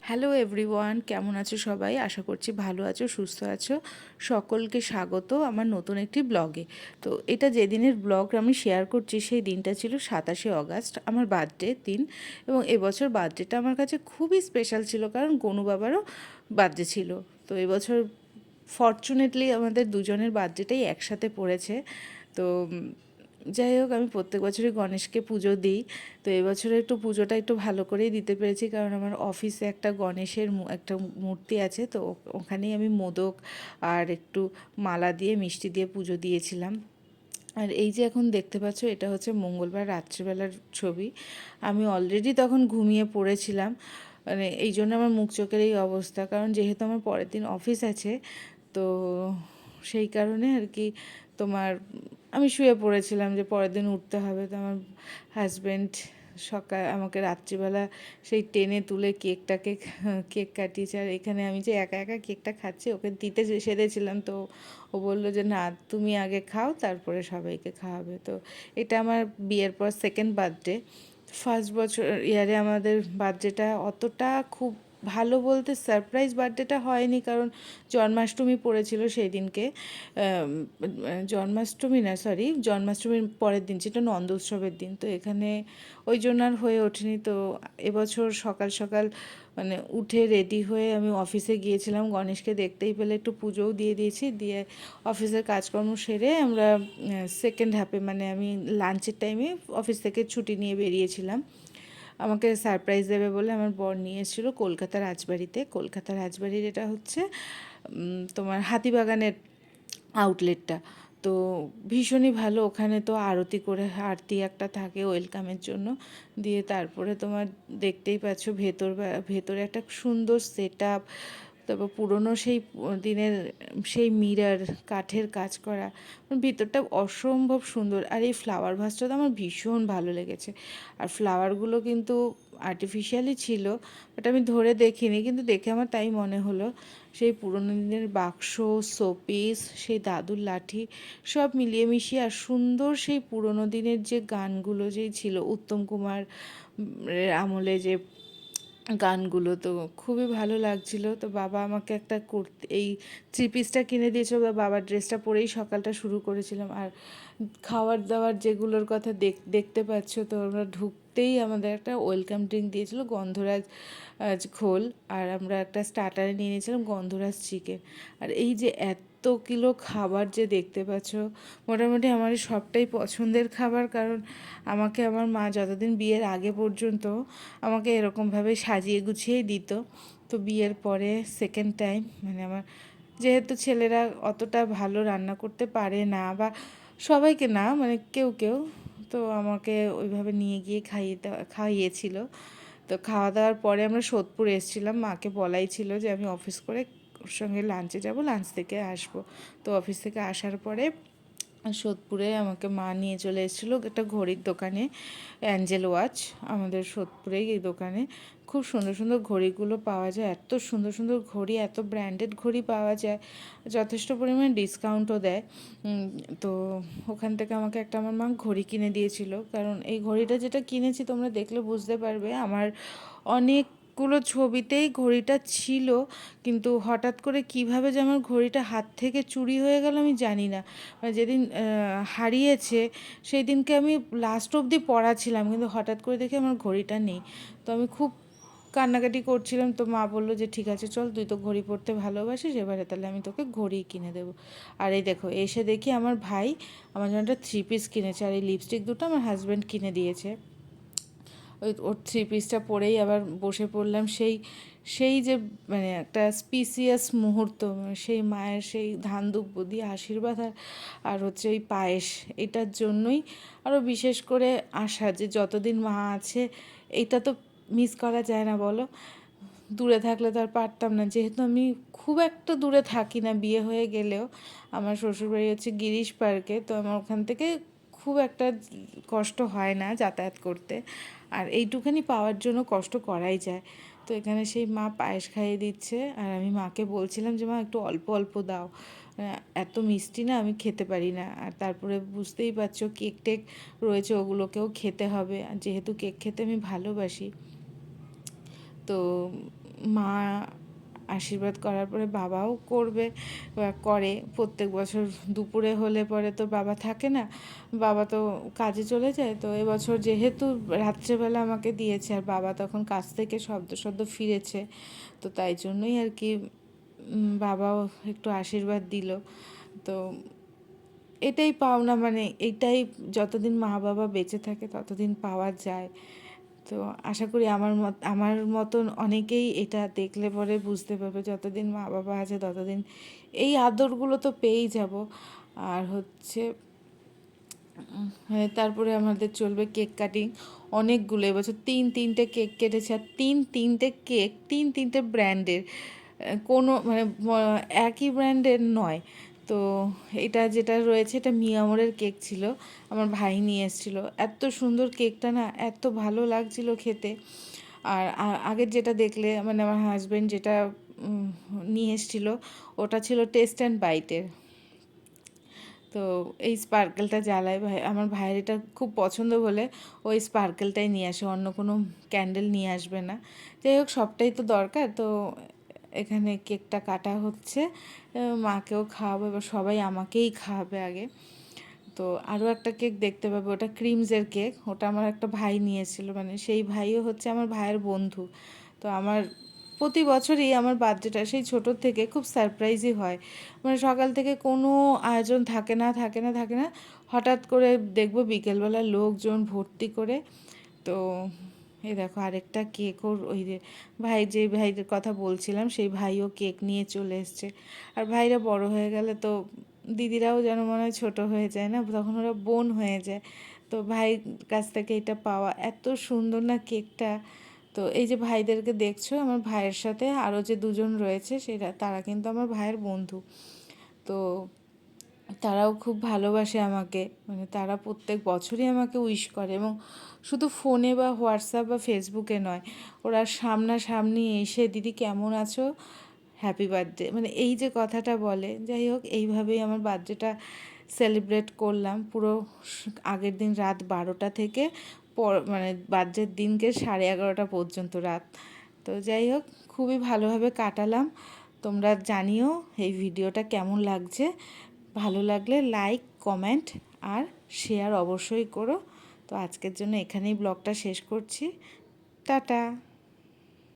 Hello everyone, কেমন আছো সবাই? আশা করছি ভালো আছো, সুস্থ আছো। সকলকে স্বাগত আমার নতুন একটি ব্লগে। তো এটা যেদিনের ব্লগ আমি শেয়ার করছি সেই দিনটা ছিল 27শে অগাস্ট, আমার বার্থডে দিন। এবং এবছর বার্থডেটা আমার কাছে খুবই স্পেশাল ছিল, কারণ গনু বাবারও বার্থডে ছিল। তো এবছর ফরচুনেটলি আমাদের দুজনের বার্থডেটাই একসাথে পড়েছে। তো যাই হোক, আমি প্রত্যেক বছরই গণেশকে পুজো দিই। তো এবছরে একটু পুজোটা একটু ভালো করেই দিতে পেরেছি, কারণ আমার অফিসে একটা গণেশের একটা মূর্তি আছে। তো ওখানেই আমি মোদক আর একটু মালা দিয়ে মিষ্টি দিয়ে পুজো দিয়েছিলাম। আর এই যে এখন দেখতে পাচ্ছ, এটা হচ্ছে মঙ্গলবার রাত্রিবেলার ছবি। আমি অলরেডি তখন ঘুমিয়ে পড়েছিলাম, মানে এই জন্য আমার মুখ চোখের এই অবস্থা, কারণ যেহেতু আমার পরের দিন অফিস আছে। তো সেই কারণে আর কি তোমার আমি শুয়ে পড়েছিলাম যে পরের দিন উঠতে হবে। তো আমার হাজব্যান্ড আমাকে রাত্রিবেলা সেই টেনে তুলে কেক কাটিয়েছে। আর এখানে আমি যে একা একা কেকটা খাচ্ছি, ওকে দিতে সেধেছিলাম। তো ও বললো যে না, তুমি আগে খাও, তারপরে সবাইকে খাওয়াবে। তো এটা আমার বিয়ের পর সেকেন্ড বার্থডে। ফার্স্ট বছর ইয়ারে আমাদের বার্থডেটা অতটা খুব ভালো বলতে সারপ্রাইজ বার্থডেটা হয়নি, কারণ জন্মাষ্টমী পড়েছিল সেই দিনকে। জন্মাষ্টমী না, সরি, জন্মাষ্টমীর পরের দিন, যেটা নন্দ উৎসবের দিন। তো এখানে ওই জন্য আর হয়ে ওঠেনি। তো এবছর সকাল সকাল মানে উঠে রেডি হয়ে আমি অফিসে গিয়েছিলাম। গণেশকে দেখতেই পেলে একটু পুজোও দিয়ে দিয়েছি। দিয়ে অফিসের কাজকর্ম সেরে আমরা সেকেন্ড হাফে, মানে আমি লাঞ্চের টাইমে অফিস থেকে ছুটি নিয়ে বেরিয়েছিলাম। আমাকে সারপ্রাইজ দেবে বলে আমার বর নিয়ে এসেছিলো কলকাতার রাজবাড়িতে। কলকাতার রাজবাড়ির এটা হচ্ছে তোমার হাতিবাগানের আউটলেটটা। তো ভীষণই ভালো। ওখানে তো আরতি করে, আরতি একটা থাকে ওয়েলকামের জন্য। দিয়ে তারপরে তোমার দেখতেই পাচ্ছ ভেতরে একটা সুন্দর সেট আপ। তারপর পুরনো সেই দিনের সেই মিরর, কাঠের কাজ করা, ভিতরটা অসম্ভব সুন্দর। আর এই ফ্লাওয়ার ভাসটা তো আমার ভীষণ ভালো লেগেছে। আর ফ্লাওয়ারগুলো কিন্তু আর্টিফিশিয়ালই ছিল, বাট আমি ধরে দেখিনি, কিন্তু দেখে আমার তাই মনে হলো। সেই পুরোনো দিনের বাক্স, শোপিস, সেই দাদুর লাঠি, সব মিলিয়ে মিশিয়ে, আর সুন্দর সেই পুরোনো দিনের যে গানগুলো যেই ছিল, উত্তম কুমার আমলে যে গানগুলো, তো খুবই ভালো লাগছিল। তো বাবা আমাকে একটা কুর্তি, এই থ্রি পিসটা কিনে দিয়েছিল। বাবার ড্রেসটা পরেই সকালটা শুরু করেছিলাম। আর খাবার দাবার যেগুলোর কথা দেখতে পাচ্ছ, তো আমরা ঢুকতেই আমাদের একটা ওয়েলকাম ড্রিঙ্ক দিয়েছিল, গন্ধরাজ ঘোল। আর আমরা একটা স্টার্টারে নিয়ে নিয়েছিলাম গন্ধরাজ চিকেন। আর এই যে এত কিলো খাবার যে দেখতে পাচ্ছ, মোটামুটি আমার সবটাই পছন্দের খাবার। কারণ আমাকে আমার মা যতদিন বিয়ের আগে পর্যন্ত আমাকে এরকমভাবে সাজিয়ে গুছিয়েই দিত। তো বিয়ের পরে সেকেন্ড টাইম, মানে আমার যেহেতু ছেলেরা অতটা ভালো রান্না করতে পারে না, বা সবাইকে না, মানে কেউ কেউ, তো আমাকে ওইভাবে নিয়ে গিয়ে খাইয়েছিল। তো খাওয়া দাওয়ার পরে আমরা সোদপুর এসেছিলাম। মাকে বলাই ছিল যে আমি অফিস করে ওর সঙ্গে লাঞ্চে যাব, লাঞ্চ থেকে আসবো। তো অফিস থেকে আসার পরে সোদপুরে আমাকে মা নিয়ে চলে এসেছিলো একটা ঘড়ির দোকানে, অ্যাঞ্জেল ওয়াচ। আমাদের সোদপুরেই এই দোকানে খুব সুন্দর সুন্দর ঘড়িগুলো পাওয়া যায়। এত সুন্দর সুন্দর ঘড়ি, এত ব্র্যান্ডেড ঘড়ি পাওয়া যায়, যথেষ্ট পরিমাণে ডিসকাউন্টও দেয়। তো ওখান থেকে আমাকে একটা আমার মা ঘড়ি কিনে দিয়েছিল। কারণ এই ঘড়িটা যেটা কিনেছি তোমরা দেখলে বুঝতে পারবে, আমার অনেকগুলো ছবিতেই ঘড়িটা ছিল, কিন্তু হঠাৎ করে কিভাবে যে আমার ঘড়িটা হাত থেকে চুরি হয়ে গেল আমি জানি না। মানে যেদিন হারিয়েছে সেই দিনকে আমি লাস্ট অবধি পড়া ছিলাম, কিন্তু হঠাৎ করে দেখি আমার ঘড়িটা নেই। তো আমি খুব কান্নাকাটি করছিলাম। তো মা বললো যে ঠিক আছে চল, তুই তো ঘড়ি পরতে ভালোবাসিস, এবারে তাহলে আমি তোকে ঘড়ি কিনে দেবো। আর এই দেখো, এসে দেখি আমার ভাই আমার জন্য একটা থ্রি পিস কিনেছে। আর এই লিপস্টিক দুটো আমার হাজব্যান্ড কিনে দিয়েছে। ওর থ্রি পিসটা পরেই আবার বসে পড়লাম। সেই সেই যে মানে একটা স্পিসিয়াস মুহূর্ত, সেই মায়ের সেই ধান দুব্য দিয়ে আশীর্বাদ, আর হচ্ছে ওই পায়েস, এটার জন্যই আরও বিশেষ করে আশা যে যতদিন মা আছে এইটা তো মিস করা যায় না বলো। দূরে থাকলে তো আর পারতাম না, যেহেতু আমি খুব একটা দূরে থাকি না বিয়ে হয়ে গেলেও। আমার শ্বশুরবাড়ি হচ্ছে গিরিশ পার্কে, তো আমার ওখান থেকে খুব একটা কষ্ট হয় না যাতায়াত করতে। আর এইটুখানি পাওয়ার জন্য কষ্ট করাই যায়। তো এখানে সেই মা পায়েস খাইয়ে দিচ্ছে, আর আমি মাকে বলছিলাম যে মা একটু অল্প অল্প দাও, এত মিষ্টি না আমি খেতে পারি না। আর তারপরে বুঝতেই পারছো কেক টেক রয়েছে, ওগুলোকেও খেতে হবে, আর যেহেতু কেক খেতে আমি ভালোবাসি। তো মা আশীর্বাদ করার পরে বাবাও করবে বা করে প্রত্যেক বছর। দুপুরে হলে পরে তো বাবা থাকে না, বাবা তো কাজে চলে যায়, তো এবছর যেহেতু রাত্রেবেলা আমাকে দিয়েছে আর বাবা তখন কাজ থেকে সদ্য ফিরেছে, তো তাই জন্যই আর কি বাবাও একটু আশীর্বাদ দিল। তো এটাই পাওনা, মানে এটাই যতদিন মা বাবা বেঁচে থাকে ততদিন পাওয়া যায়। তো আশা করি আমার মতন অনেকেই এটা দেখলে পরে বুঝতে পারবে, যতদিন মা বাবা আছে ততদিন এই আদরগুলো তো পেয়েই যাব। আর হচ্ছে তারপরে আমাদের চলবে কেক কাটিং অনেকগুলো। এবছর তিনটে কেক কেটেছে, আর তিনটে কেক তিনটে ব্র্যান্ডের, কোনো মানে একই ব্র্যান্ডের নয়। তো এটা যেটা রয়েছে এটা মিয়ামোরের কেক ছিল, আমার ভাই নিয়ে এসেছিলো। এত সুন্দর কেকটা না, এত ভালো লাগছিল খেতে। আর আগের যেটা দেখলে মানে আমার হাজব্যান্ড যেটা নিয়ে এসেছিলো ওটা ছিল টেস্ট অ্যান্ড বাইটের। তো এই স্পার্কেলটা জ্বালায় ভাই, আমার ভাইয়ের এটা খুব পছন্দ বলে ওই স্পার্কেলটাই নিয়ে আসে, অন্য কোনো ক্যান্ডেল নিয়ে আসবে না। যাই হোক, সবটাই তো দরকার। তো এখানে কেকটা কাটা হচ্ছে, মাকেও খাওয়াবো, এবার সবাই আমাকেই খাওয়াবে আগে। তো আরও একটা কেক দেখতে পাবে, ওটা ক্রিমসের কেক, ওটা আমার একটা ভাই নিয়েছিল, মানে সেই ভাইও হচ্ছে আমার ভাইয়ের বন্ধু। তো আমার প্রতি বছরই আমার বার্থডেটা সেই ছোটোর থেকে খুব সারপ্রাইজই হয়। মানে সকাল থেকে কোনো আয়োজন থাকে না, হঠাৎ করে দেখবো বিকেলবেলা লোকজন ভর্তি করে। তো এই দেখো আরেকটা কেক, ওর ওই যে ভাইদের কথা বলছিলাম সেই ভাইও কেক নিয়ে চলে এসছে। আর ভাইরা বড় হয়ে গেলে তো দিদিরাও যেন মনে হয় ছোটো হয়ে যায় না, তখন ওরা বোন হয়ে যায়। তো ভাই কাছ থেকে এটা পাওয়া এত সুন্দর না কেকটা। তো এই যে ভাইদেরকে দেখছো, আমার ভাইয়ের সাথে আরও যে দুজন রয়েছে তারা কিন্তু আমার ভাইয়ের বন্ধু। তো তারাও খুব ভালোবাসে আমাকে, মানে তারা প্রত্যেক বছরই আমাকে উইশ করে, এবং শুধু ফোনে বা হোয়াটসঅ্যাপ বা ফেসবুকে নয়, ওরা সামনাসামনি এসে দিদি কেমন আছো, হ্যাপি বার্থডে, মানে এই যে কথাটা বলে। যাই হোক, এইভাবেই আমার বার্থডেটা সেলিব্রেট করলাম পুরো আগের দিন রাত 12টা থেকে মানে বার্থডের দিনকে 11:30 পর্যন্ত রাত। তো যাই হোক, খুবই ভালোভাবে কাটালাম। তোমরা জানিও এই ভিডিওটা কেমন লাগছে, ভালো লাগলে লাইক, কমেন্ট আর শেয়ার অবশ্যই করো। তো আজকের জন্য এখানেই ব্লগটা শেষ করছি। টাটা।